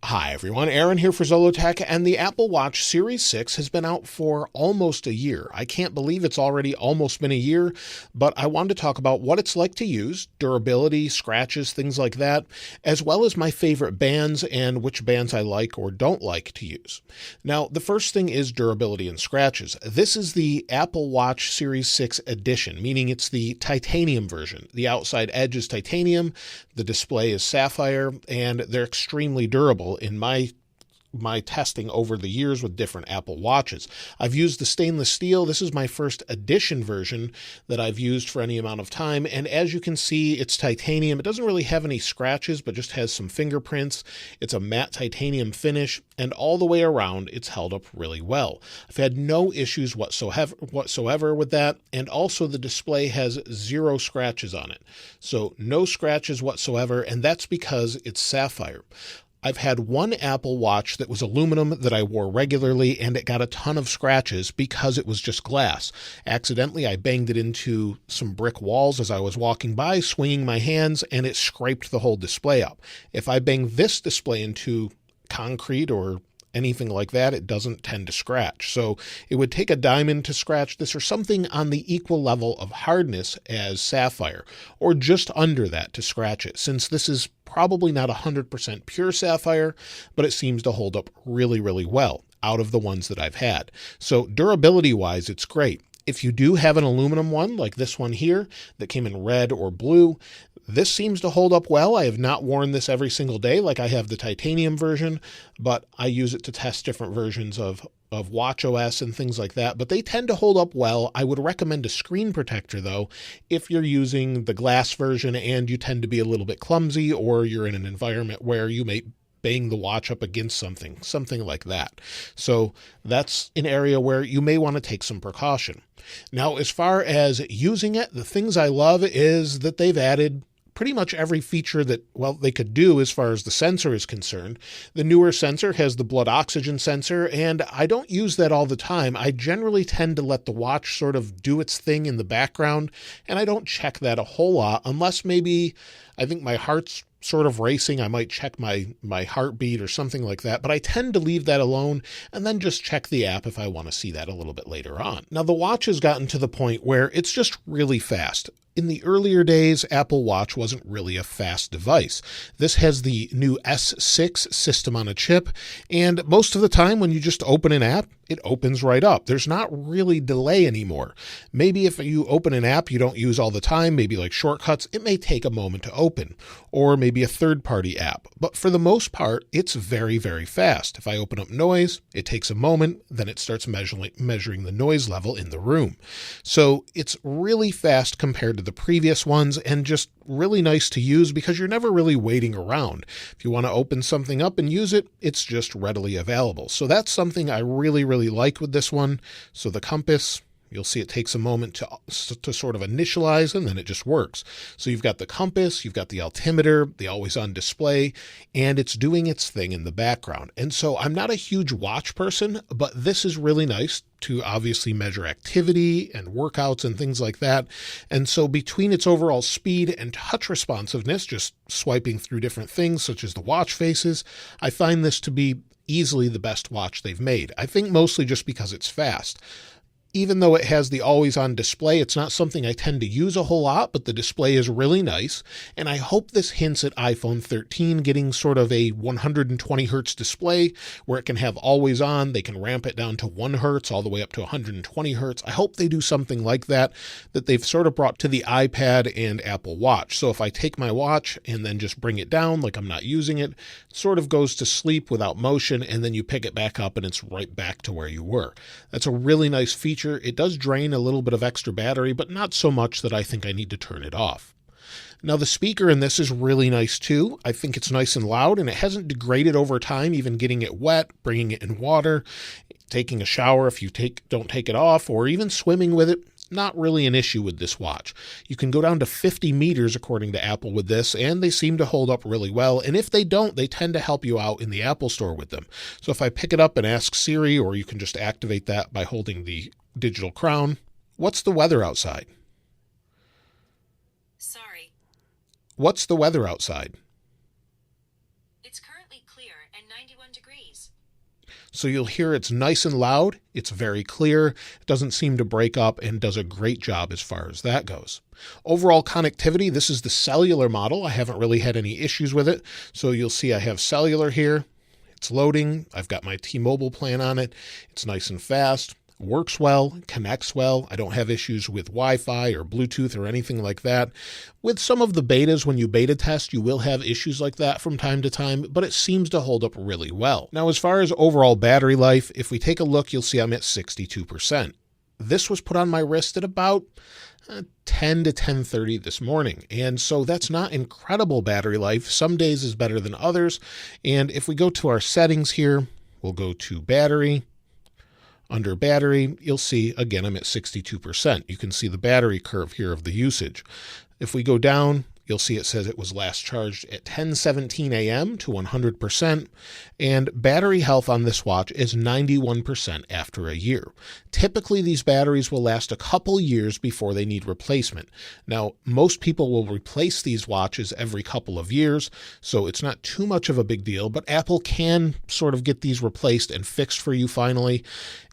Hi everyone, Aaron here for Zollotech, and the Apple Watch Series 6 has been out for almost a year. I can't believe it's already almost been a year, but I wanted to talk about what it's like to use, durability, scratches, things like that, as well as my favorite bands and which bands I like or don't like to use. Now, the first thing is durability and scratches. This is the Apple Watch Series 6 edition, meaning it's the titanium version. The outside edge is titanium, the display is sapphire, and they're extremely durable in my testing over the years with different Apple Watches. I've used the stainless steel. This is my first edition version that I've used for any amount of time. And as you can see, it's titanium. It doesn't really have any scratches, but just has some fingerprints. It's a matte titanium finish, and all the way around, it's held up really well. I've had no issues whatsoever with that. And also the display has 0 scratches on it. So no scratches whatsoever. And that's because it's sapphire. I've had one Apple Watch that was aluminum that I wore regularly, and it got a ton of scratches because it was just glass. Accidentally, I banged it into some brick walls as I was walking by, swinging my hands, and it scraped the whole display up. If I bang this display into concrete or anything like that, it doesn't tend to scratch. So it would take a diamond to scratch this, or something on the equal level of hardness as sapphire, or just under that to scratch it, since this is probably not 100% pure sapphire, but it seems to hold up really, really well out of the ones that I've had. So durability wise, it's great. If you do have an aluminum one, like this one here, that came in red or blue, this seems to hold up well. I have not worn this every single day like I have the titanium version, but I use it to test different versions of watchOS and things like that, but they tend to hold up well. I would recommend a screen protector, though, if you're using the glass version and you tend to be a little bit clumsy, or you're in an environment where you may bang the watch up against something like that. So that's an area where you may want to take some precaution. Now, as far as using it, the things I love is that they've added pretty much every feature that, well, they could do as far as the sensor is concerned. The newer sensor has the blood oxygen sensor, and I don't use that all the time. I generally tend to let the watch sort of do its thing in the background, and I don't check that a whole lot unless maybe I think my heart's sort of racing. I might check my heartbeat or something like that, but I tend to leave that alone and then just check the app if I want to see that a little bit later on. Now, the watch has gotten to the point where it's just really fast. In the earlier days, Apple Watch wasn't really a fast device. This has the new S6 system on a chip, and most of the time when you just open an app, it opens right up. There's not really delay anymore. Maybe if you open an app you don't use all the time, maybe like shortcuts, it may take a moment to open, or maybe a third-party app. But for the most part, it's very, very fast. If I open up noise, it takes a moment, then it starts measuring the noise level in the room. So it's really fast compared to the previous ones, and just really nice to use because you're never really waiting around. If you want to open something up and use it, it's just readily available. So that's something I really, really like with this one. So the compass, you'll see it takes a moment to sort of initialize, and then it just works. So you've got the compass, you've got the altimeter, the always-on display, and it's doing its thing in the background. And so I'm not a huge watch person, but this is really nice to obviously measure activity and workouts and things like that. And so between its overall speed and touch responsiveness, just swiping through different things such as the watch faces, I find this to be easily the best watch they've made. I think mostly just because it's fast. Even though it has the always-on display, it's not something I tend to use a whole lot, but the display is really nice, and I hope this hints at iPhone 13 getting sort of a 120 hertz display where it can have always-on. They can ramp it down to 1 hertz all the way up to 120 hertz. I hope they do something like that they've sort of brought to the iPad and Apple Watch. So if I take my watch and then just bring it down like I'm not using it, it sort of goes to sleep without motion, and then you pick it back up and it's right back to where you were. That's a really nice feature. It does drain a little bit of extra battery, but not so much that I think I need to turn it off. Now, the speaker in this is really nice too. I think it's nice and loud, and it hasn't degraded over time, even getting it wet, bringing it in water, taking a shower if you don't take it off, or even swimming with it. Not really an issue with this watch. You can go down to 50 meters according to Apple with this, and they seem to hold up really well. And if they don't, they tend to help you out in the Apple Store with them. So if I pick it up and ask Siri, or you can just activate that by holding the digital crown, what's the weather outside? Sorry. What's the weather outside? It's currently clear and 91 degrees. So you'll hear it's nice and loud. It's very clear. It doesn't seem to break up and does a great job as far as that goes. Overall connectivity, this is the cellular model. I haven't really had any issues with it. So you'll see I have cellular here. It's loading. I've got my T-Mobile plan on it. It's nice and fast. Works well, connects well. I don't have issues with Wi-Fi or Bluetooth or anything like that. With some of the betas, when you beta test, you will have issues like that from time to time, but it seems to hold up really well. Now, as far as overall battery life, if we take a look, you'll see I'm at 62%. This was put on my wrist at about 10 to 10:30 this morning. And so that's not incredible battery life. Some days is better than others. And if we go to our settings here, we'll go to battery. Under battery, you'll see, again, I'm at 62%. You can see the battery curve here of the usage. If we go down, you'll see it says it was last charged at 10:17 a.m. to 100%, and battery health on this watch is 91% after a year. Typically, these batteries will last a couple years before they need replacement. Now, most people will replace these watches every couple of years, so it's not too much of a big deal, but Apple can sort of get these replaced and fixed for you finally,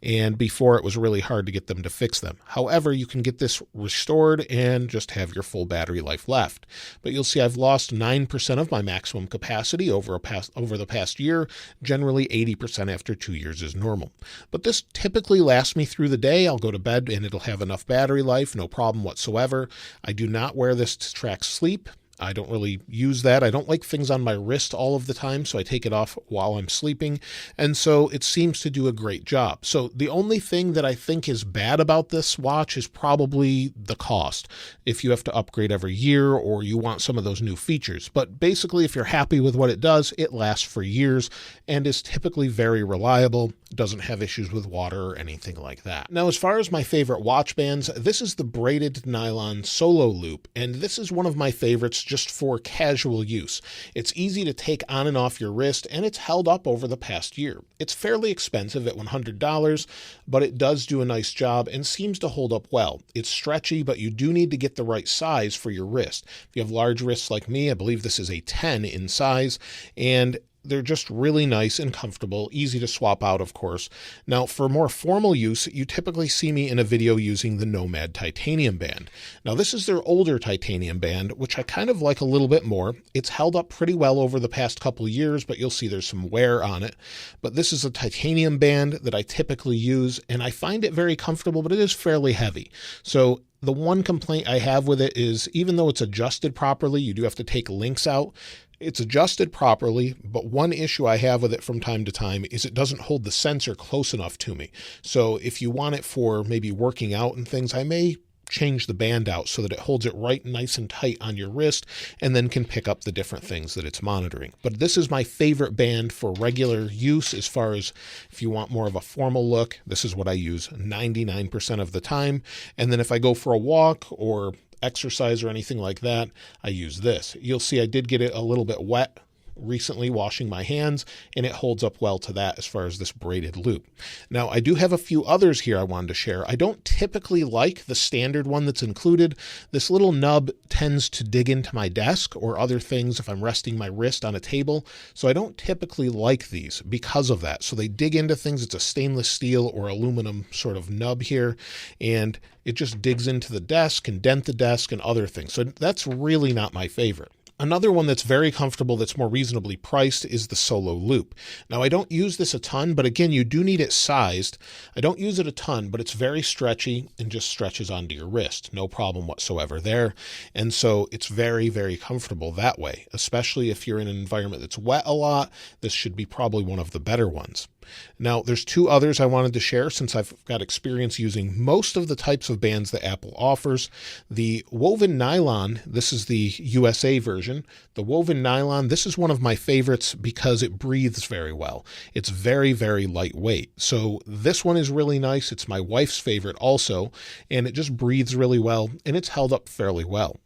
and before it was really hard to get them to fix them. However, you can get this restored and just have your full battery life left. But you'll see I've lost 9% of my maximum capacity over the past year. Generally, 80% after 2 years is normal. But this typically lasts me through the day. I'll go to bed and it'll have enough battery life, no problem whatsoever. I do not wear this to track sleep. I don't really use that. I don't like things on my wrist all of the time, so I take it off while I'm sleeping. And so it seems to do a great job. So the only thing that I think is bad about this watch is probably the cost. If you have to upgrade every year or you want some of those new features. But basically, if you're happy with what it does, it lasts for years and is typically very reliable. Doesn't have issues with water or anything like that. Now, as far as my favorite watch bands, this is the braided nylon solo loop, and this is one of my favorites just for casual use. It's easy to take on and off your wrist, and it's held up over the past year. It's fairly expensive at $100, but it does do a nice job and seems to hold up well. It's stretchy, but you do need to get the right size for your wrist. If you have large wrists like me, I believe this is a 10 in size, and they're just really nice and comfortable, easy to swap out, of course. Now, for more formal use, you typically see me in a video using the Nomad titanium band. Now, this is their older titanium band, which I kind of like a little bit more. It's held up pretty well over the past couple years, but you'll see there's some wear on it. But this is a titanium band that I typically use, and I find it very comfortable, but it is fairly heavy. So the one complaint I have with it is even though it's adjusted properly, you do have to take links out. It's adjusted properly, but one issue I have with it from time to time is it doesn't hold the sensor close enough to me. So if you want it for maybe working out and things, I may change the band out so that it holds it right nice and tight on your wrist and then can pick up the different things that it's monitoring. But this is my favorite band for regular use as far as if you want more of a formal look. This is what I use 99% of the time. And then if I go for a walk or exercise or anything like that, I use this. You'll see I did get it a little bit wet recently washing my hands, and it holds up well to that as far as this braided loop. Now, I do have a few others here I wanted to share. I don't typically like the standard one that's included. This little nub tends to dig into my desk or other things if I'm resting my wrist on a table, so I don't typically like these because of that. So they dig into things. It's a stainless steel or aluminum sort of nub here, and it just digs into the desk and dent the desk and other things. So that's really not my favorite. Another one that's very comfortable that's more reasonably priced is the Solo Loop. Now, I don't use this a ton, but again, you do need it sized. I don't use it a ton, but it's very stretchy and just stretches onto your wrist. No problem whatsoever there. And so it's very, very comfortable that way, especially if you're in an environment that's wet a lot. This should be probably one of the better ones. Now, there's two others I wanted to share since I've got experience using most of the types of bands that Apple offers. The woven nylon, this is the USA version. The woven nylon, this is one of my favorites because it breathes very well. It's very, very lightweight. So this one is really nice. It's my wife's favorite also, and it just breathes really well, and it's held up fairly well.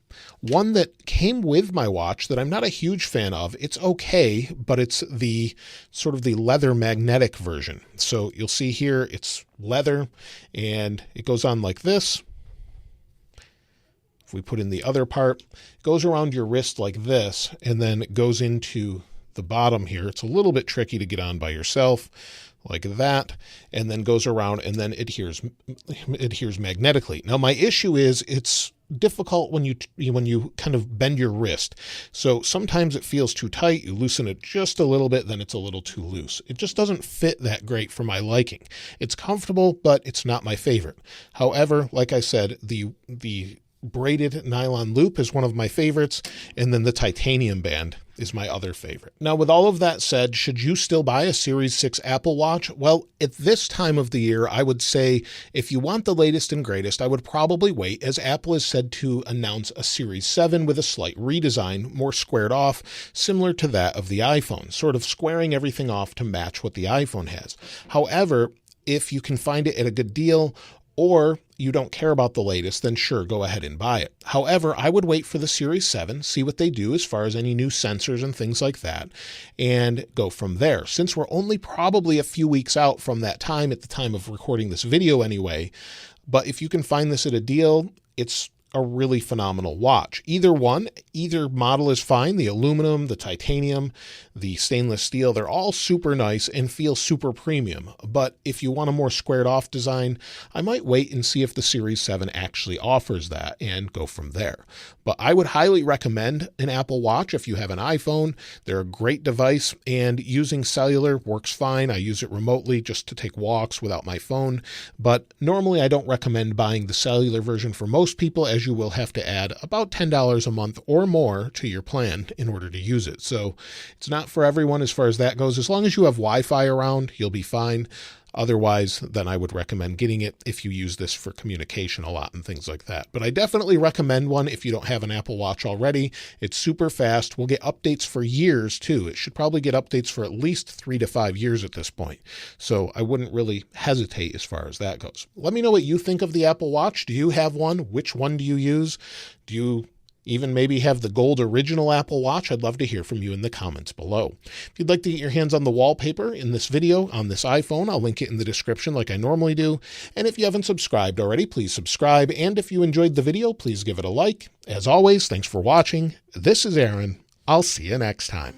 One that came with my watch that I'm not a huge fan of, it's okay, but it's the sort of the leather magnetic version. So you'll see here it's leather and it goes on like this. If we put in the other part, it goes around your wrist like this and then it goes into the bottom here. It's a little bit tricky to get on by yourself, like that, and then goes around and then adheres magnetically. Now, my issue is it's difficult when you kind of bend your wrist. So sometimes it feels too tight. You loosen it just a little bit, then it's a little too loose. It just doesn't fit that great for my liking. It's comfortable, but it's not my favorite. However, like I said, the braided nylon loop is one of my favorites, and then the titanium band is my other favorite. Now, with all of that said, should you still buy a Series 6 Apple Watch? Well, at this time of the year, I would say if you want the latest and greatest, I would probably wait, as Apple is said to announce a Series 7 with a slight redesign, more squared off, similar to that of the iPhone, sort of squaring everything off to match what the iPhone has. However, if you can find it at a good deal, or you don't care about the latest, then sure, go ahead and buy it. However, I would wait for the Series 7, see what they do as far as any new sensors and things like that, and go from there. Since we're only probably a few weeks out from that time at the time of recording this video anyway, but if you can find this at a deal, it's a really phenomenal watch. Either model is fine. The aluminum, the titanium, the stainless steel, they're all super nice and feel super premium. But if you want a more squared off design, I might wait and see if the Series 7 actually offers that and go from there. But I would highly recommend an Apple Watch if you have an iPhone. They're a great device, and using cellular works fine. I use it remotely just to take walks without my phone. But normally I don't recommend buying the cellular version for most people, as you will have to add about $10 a month or more to your plan in order to use it. So it's not for everyone as far as that goes. As long as you have Wi-Fi around, you'll be fine. Otherwise, then I would recommend getting it if you use this for communication a lot and things like that. But I definitely recommend one if you don't have an Apple Watch already. It's super fast. We'll get updates for years too. It should probably get updates for at least 3 to 5 years at this point. So I wouldn't really hesitate as far as that goes. Let me know what you think of the Apple Watch. Do you have one? Which one do you use? Do you even maybe have the gold original Apple Watch? I'd love to hear from you in the comments below. If you'd like to get your hands on the wallpaper in this video on this iPhone, I'll link it in the description like I normally do. And if you haven't subscribed already, please subscribe. And if you enjoyed the video, please give it a like. As always, thanks for watching. This is Aaron. I'll see you next time.